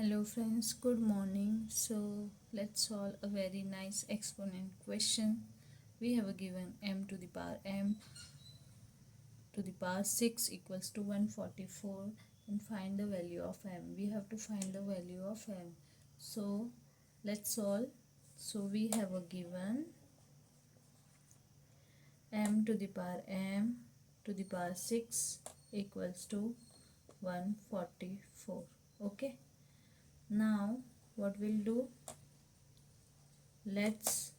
Hello friends, good morning. So let's solve a very nice exponent question. We have a given m to the power m to the power 6 equals to 144 and find the value of m. We have to find the value of m. So let's solve. So we have a given m to the power m to the power 6 equals to 144. Okay. Now what we'll do, let's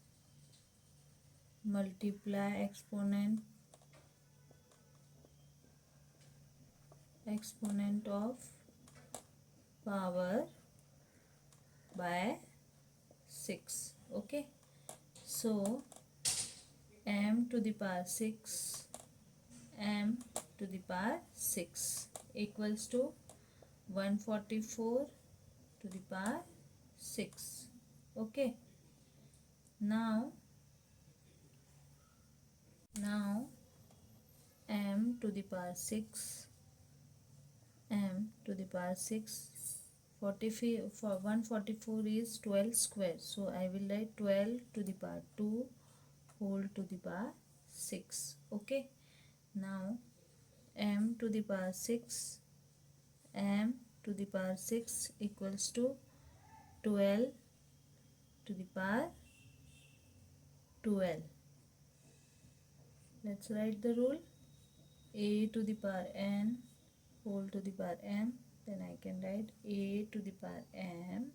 multiply exponent of power by 6. Okay, so m to the power 6 m to the power 6 equals to 144 to the power 6. Okay, now m to the power 6 m to the power 6 44 for 144 is 12 square, so I will write 12 to the power 2 whole to the power 6. Okay, now m to the power 6 m to the power 6 equals to 12 to the power 12. Let's write the rule: a to the power n whole to the power m. Then I can write a to the power m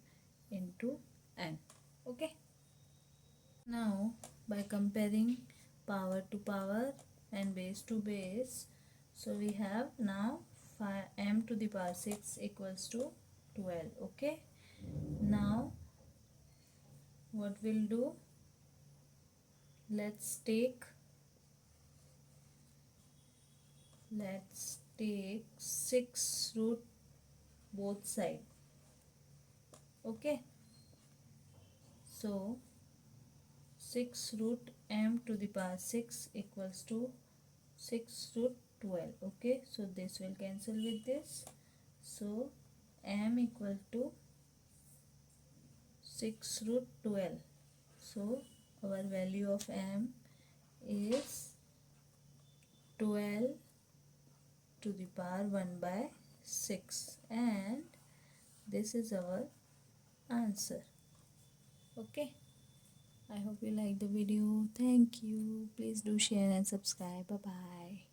into n. Okay, now by comparing power to power and base to base, so we have now m to the power 6 equals to 12. Okay, now what we'll do, let's take 6 root both side. Okay, so 6 root m to the power 6 equals to 6 root 12. Okay, so this will cancel with this, so m equal to 6 root 12. So our value of m is 12 to the power 1 by 6, and this is our answer. Okay, I hope you like the video. Thank you. Please do share and subscribe. Bye bye.